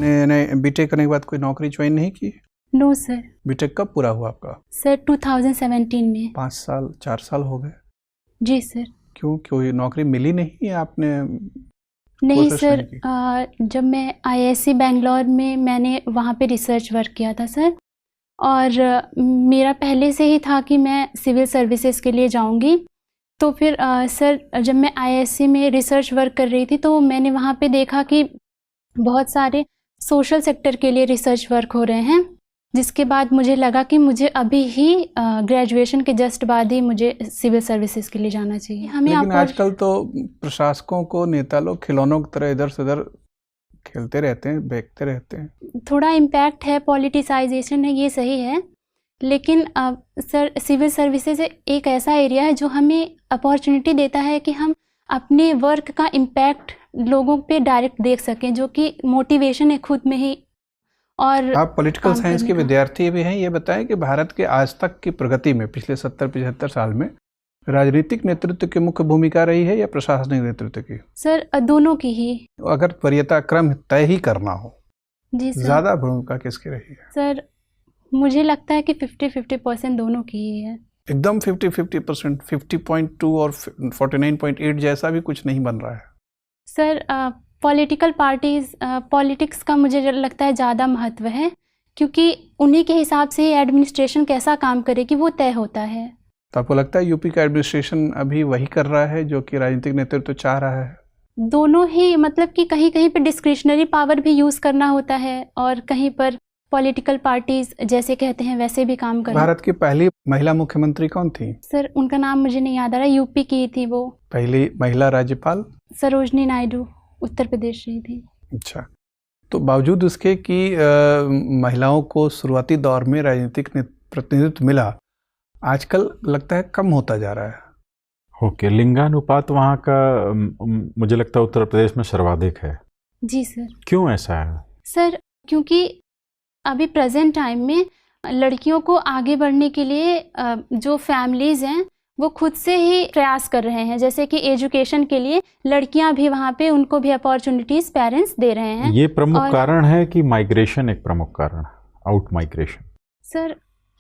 आपने बीटेक करने के बाद कोई नौकरी ज्वाइन नहीं की? No sir. बीटेक कब पूरा हुआ आपका? सर 2017 में। 5 साल 4 साल हो गए? जी सर। क्यों कोई नौकरी मिली नहीं या आपने नहीं सर, जब मैं IISc बेंगलोर में मैंने वहाँ पे रिसर्च वर्क किया था सर, और मेरा पहले से ही था कि मैं सिविल सर्विसेज के लिए जाऊँगी। तो फिर सर जब मैं IISc में रिसर्च वर्क कर रही थी तो मैंने वहाँ पे देखा कि बहुत सारे सोशल सेक्टर के लिए रिसर्च वर्क हो रहे हैं, जिसके बाद मुझे लगा कि मुझे अभी ही ग्रेजुएशन के जस्ट बाद ही मुझे सिविल सर्विसेज के लिए जाना चाहिए। हमें लेकिन आजकल तो प्रशासकों को नेता लोग खिलौनों की तरह इधर से उधर खेलते रहते हैं, बेचते रहते हैं। थोड़ा इम्पैक्ट है, पॉलिटिसाइजेशन है, ये सही है, लेकिन सर सिविल सर्विसेज एक ऐसा एरिया है जो हमें अपॉर्चुनिटी देता है कि हम अपने वर्क का इम्पैक्ट लोगों पे डायरेक्ट देख सकें, जो कि मोटिवेशन है खुद में ही। और आप पॉलिटिकल साइंस के विद्यार्थी भी हैं, ये बताएं कि भारत के आज तक की प्रगति में पिछले 70-75 साल में राजनीतिक नेतृत्व की मुख्य भूमिका रही है या प्रशासनिक नेतृत्व की? सर दोनों की ही। अगर वरीयता क्रम तय ही करना हो, जी सर, ज्यादा भूमिका किसकी रही है? सर मुझे लगता है कि 50-50% दोनों की ही है। एकदम 50-50%, 50.2 और 49.8 जैसा भी कुछ नहीं बन रहा है सर। पॉलिटिकल पार्टीज, पॉलिटिक्स का मुझे लगता है ज़्यादा महत्व है, क्योंकि उन्हीं के हिसाब से एडमिनिस्ट्रेशन कैसा काम करेगी वो तय होता है। तो आपको लगता है यूपी का एडमिनिस्ट्रेशन अभी वही कर रहा है जो कि राजनीतिक नेतृत्व चाह रहा है? दोनों ही, मतलब कि कहीं कहीं पर डिस्क्रिशनरी पावर भी यूज़ करना होता है और कहीं पर पॉलिटिकल पार्टीज जैसे कहते हैं वैसे भी काम कर। भारत की पहली महिला मुख्यमंत्री कौन थी? सर उनका नाम मुझे नहीं याद आ रहा, यूपी की थी वो। पहली महिला राज्यपाल? सरोजनी नायडू, उत्तर प्रदेश रही थी। अच्छा, तो बावजूद उसके कि महिलाओं को शुरुआती दौर में राजनीतिक प्रतिनिधित्व मिला, आजकल लगता है कम होता जा रहा है। ओके, लिंगानुपात वहाँ का मुझे लगता है उत्तर प्रदेश में सर्वाधिक है। जी सर। क्यों ऐसा है? सर क्योंकि अभी प्रेजेंट टाइम में लड़कियों को आगे बढ़ने के लिए जो फैमिलीज़ हैं वो खुद से ही प्रयास कर रहे हैं, जैसे कि एजुकेशन के लिए लड़कियां भी वहाँ पे, उनको भी अपॉर्चुनिटीज़ पेरेंट्स दे रहे हैं। ये प्रमुख कारण है कि माइग्रेशन एक प्रमुख कारण, out migration? Sir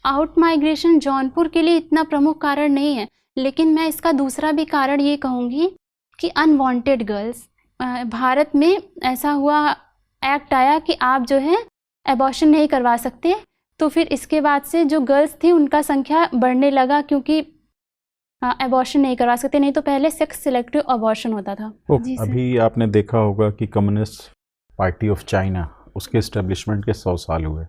out migration Jaunpur के लिए इतना प्रमुख कारण नहीं है, लेकिन मैं इसका दूसरा भी कारण ये कहूँगी कि अनवांटेड गर्ल्स, भारत में ऐसा हुआ, एक्ट आया कि आप जो है एबॉर्शन नहीं करवा सकते, तो फिर इसके बाद से जो गर्ल्स थी उनका संख्या बढ़ने लगा, क्योंकि एबॉर्शन नहीं करवा सकते, नहीं तो पहले सेक्स सिलेक्टिव एबॉर्शन होता था। अभी आपने देखा होगा कि कम्युनिस्ट पार्टी ऑफ चाइना, उसके एस्टेब्लिशमेंट के 100 साल हुए।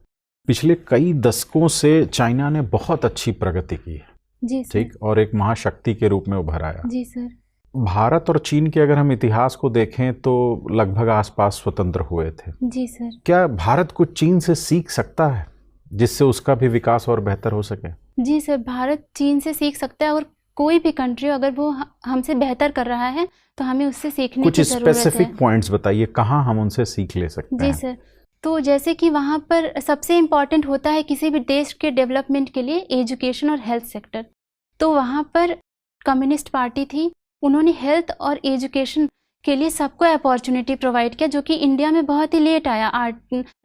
पिछले कई दशकों से चाइना ने बहुत अच्छी प्रगति की है, जी सर, ठीक, और एक महाशक्ति के रूप में उभर आया। जी सर। भारत और चीन के अगर हम इतिहास को देखें तो लगभग आसपास स्वतंत्र हुए थे। जी सर। क्या भारत कुछ चीन से सीख सकता है जिससे उसका भी विकास और बेहतर हो सके? जी सर, भारत चीन से सीख सकता है, और कोई भी कंट्री अगर वो हमसे बेहतर कर रहा है तो हमें उससे सीखने की ज़रूरत है। कुछ स्पेसिफिक पॉइंट्स बताइए, कहाँ हम उनसे सीख ले सकते हैं? जी सर, तो जैसे कि वहाँ पर सबसे इम्पॉर्टेंट होता है किसी भी देश के डेवलपमेंट के लिए एजुकेशन और हेल्थ सेक्टर। तो वहाँ पर कम्युनिस्ट पार्टी थी, उन्होंने हेल्थ और एजुकेशन के लिए सबको अपॉर्चुनिटी प्रोवाइड किया, जो कि इंडिया में बहुत ही लेट आया,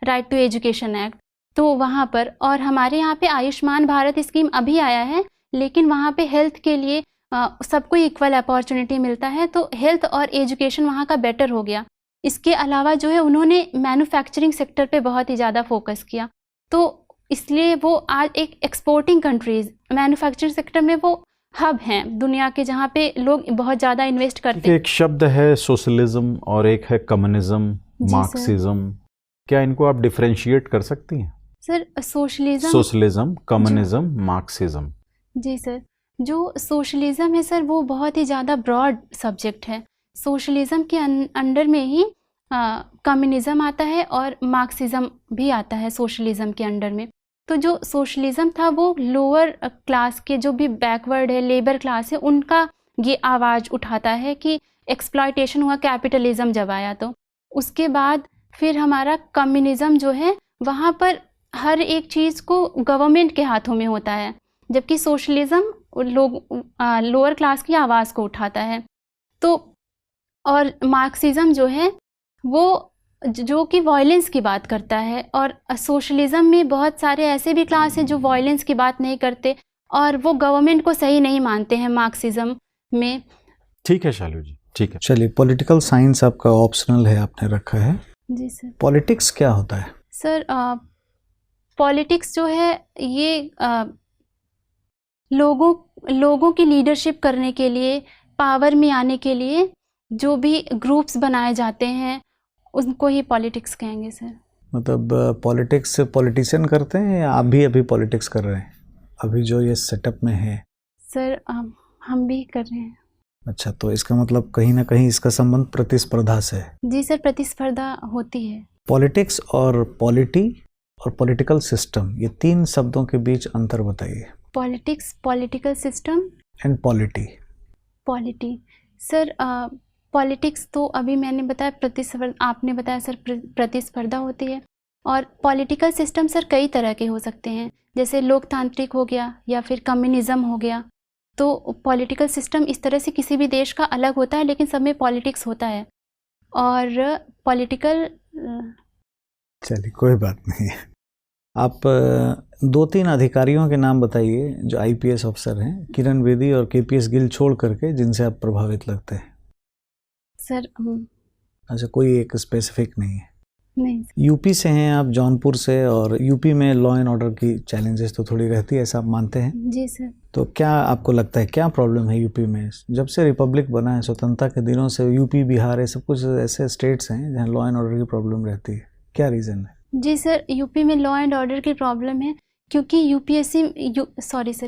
राइट टू एजुकेशन एक्ट। तो वहाँ पर, और हमारे यहाँ पे आयुष्मान भारत स्कीम अभी आया है, लेकिन वहाँ पे हेल्थ के लिए सबको इक्वल अपॉर्चुनिटी मिलता है, तो हेल्थ और एजुकेशन वहाँ का बेटर हो गया। इसके अलावा जो है उन्होंने मैन्युफैक्चरिंग सेक्टर पे बहुत ही ज़्यादा फोकस किया, तो इसलिए वो आज एक एक्सपोर्टिंग कंट्रीज़ मैन्युफैक्चरिंग सेक्टर में वो हब हैं दुनिया के, जहाँ पे लोग बहुत ज़्यादा इन्वेस्ट करते हैं। एक शब्द है सोशलिज्म और एक है कम्युनिज्म, मार्क्सिज्म, क्या इनको आप डिफरेंशिएट कर सकती हैं? Sir socialism, communism, Marxism. जी सर, जो सोशलिज्म है सर वो बहुत ही ज़्यादा ब्रॉड सब्जेक्ट है। सोशलिज्म के अंडर में ही कम्युनिज्म आता है और मार्क्सिज्म भी आता है सोशलिज्म के अंडर में। तो जो सोशलिज्म था वो लोअर क्लास के, जो भी बैकवर्ड है, लेबर क्लास है, उनका ये आवाज़ उठाता है कि एक्सप्लॉयटेशन हुआ कैपिटलिज्म जब आया। तो उसके बाद फिर हमारा कम्युनिज्म जो है, वहाँ पर हर एक चीज़ को गवर्नमेंट के हाथों में होता है, जबकि सोशलिज्म लोअर क्लास की आवाज़ को उठाता है। तो और मार्क्सिज्म जो है वो जो कि वायलेंस की बात करता है, और सोशलिज्म में बहुत सारे ऐसे भी क्लास हैं जो वायलेंस की बात नहीं करते और वो गवर्नमेंट को सही नहीं मानते हैं मार्क्सिज्म में। ठीक है शालू जी, ठीक है। चलिए, पॉलिटिकल साइंस आपका ऑप्शनल है, आपने रखा है। जी सर। पॉलिटिक्स क्या होता है? सर पॉलिटिक्स जो है ये लोगों की लीडरशिप करने के लिए, पावर में आने के लिए जो भी ग्रुप्स बनाए जाते हैं उनको ही पॉलिटिक्स कहेंगे सर। मतलब पॉलिटिक्स पॉलिटिशियन करते हैं या आप भी अभी पॉलिटिक्स कर रहे हैं, अभी जो ये सेटअप में है? सर हम भी कर रहे हैं। अच्छा, तो इसका मतलब कहीं ना कहीं इसका संबंध प्रतिस्पर्धा से है। जी सर, प्रतिस्पर्धा होती है। पॉलिटिक्स और पॉलिटी और पॉलिटिकल सिस्टम, ये 3 शब्दों के बीच अंतर बताइए। Politics, political system and polity. Polity. Sir politics तो अभी मैंने बताया प्रतिस्पर्धा, आपने बताया सर प्रतिस्पर्धा होती है। और पॉलिटिकल सिस्टम सर कई तरह के हो सकते हैं, जैसे लोकतांत्रिक हो गया या फिर कम्युनिज्म हो गया। तो पॉलिटिकल सिस्टम इस तरह से किसी भी देश का अलग होता है, लेकिन सब में पॉलिटिक्स होता है। और पॉलिटिकल चलिए, कोई बात नहीं है। आप 2-3 अधिकारियों के नाम बताइए जो आईपीएस अफसर हैं, किरण बेदी और केपीएस गिल छोड़ करके, जिनसे आप प्रभावित लगते हैं। सर अच्छा, कोई एक स्पेसिफिक नहीं है? नहीं। यूपी से हैं आप, जौनपुर से, और यूपी में लॉ एंड ऑर्डर की चैलेंजेस तो थोड़ी रहती है, ऐसा आप मानते हैं? जी सर। तो क्या आपको लगता है क्या प्रॉब्लम है यूपी में? जब से रिपब्लिक बना है, स्वतंत्रता के दिनों से यूपी, बिहार, ये सब कुछ ऐसे स्टेट्स हैं जहाँ लॉ एंड ऑर्डर की प्रॉब्लम रहती है, क्या रीज़न है? जी सर, यूपी में लॉ एंड ऑर्डर की प्रॉब्लम है क्योंकि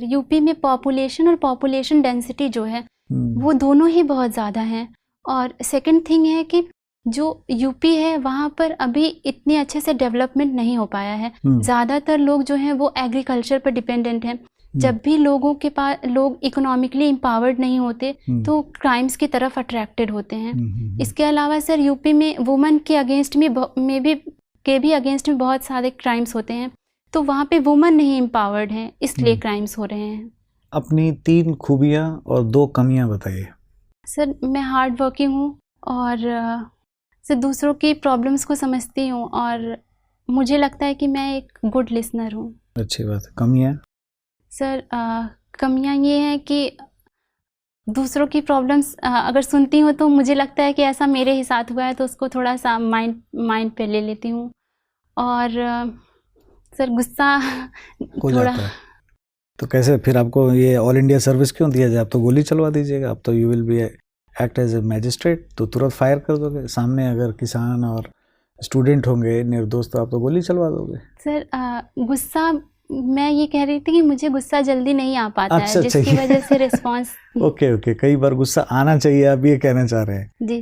यूपी में पॉपुलेशन और पॉपुलेशन डेंसिटी जो है वो दोनों ही बहुत ज़्यादा हैं। और सेकंड थिंग है कि जो यूपी है वहाँ पर अभी इतने अच्छे से डेवलपमेंट नहीं हो पाया है। ज़्यादातर लोग जो हैं वो एग्रीकल्चर पर डिपेंडेंट हैं। जब भी लोगों के पास लोग इकोनॉमिकली एम्पावर्ड नहीं होते तो क्राइम्स की तरफ अट्रैक्टेड होते हैं। इसके अलावा सर यूपी में वुमेन के अगेंस्ट भी अगेंस्ट में बहुत सारे क्राइम्स होते हैं, तो वहाँ पे वुमेन नहीं एम्पावर्ड हैं, इसलिए क्राइम्स हो रहे हैं। अपनी 3 खूबियाँ और 2 कमियाँ बताइए। सर मैं हार्ड वर्किंग हूँ और सर दूसरों की प्रॉब्लम्स को समझती हूँ और मुझे लगता है कि मैं एक गुड लिसनर हूँ। अच्छी बात है। कमियाँ? सर कमियाँ ये हैं कि दूसरों की प्रॉब्लम्स अगर सुनती हूँ तो मुझे लगता है कि ऐसा मेरे ही साथ हुआ है, तो उसको थोड़ा सा माइंड पे ले लेती हूँ। और सर गुस्सा हो जाता है। तो कैसे फिर आपको ये ऑल इंडिया सर्विस क्यों दिया जाए? आप तो गोली चलवा दीजिएगा, आप तो you will be act as a magistrate, तो तुरंत फायर कर दोगे। सामने अगर किसान और स्टूडेंट होंगे निर्दोष तो आप तो गोली चलवा दोगे। सर गुस्सा, मैं ये कह रही थी कि मुझे गुस्सा जल्दी नहीं आ पाता है, जिसकी वजह से रिस्पॉन्स ओके, कई बार गुस्सा आना चाहिए, आप ये कहना चाह रहे हैं? जी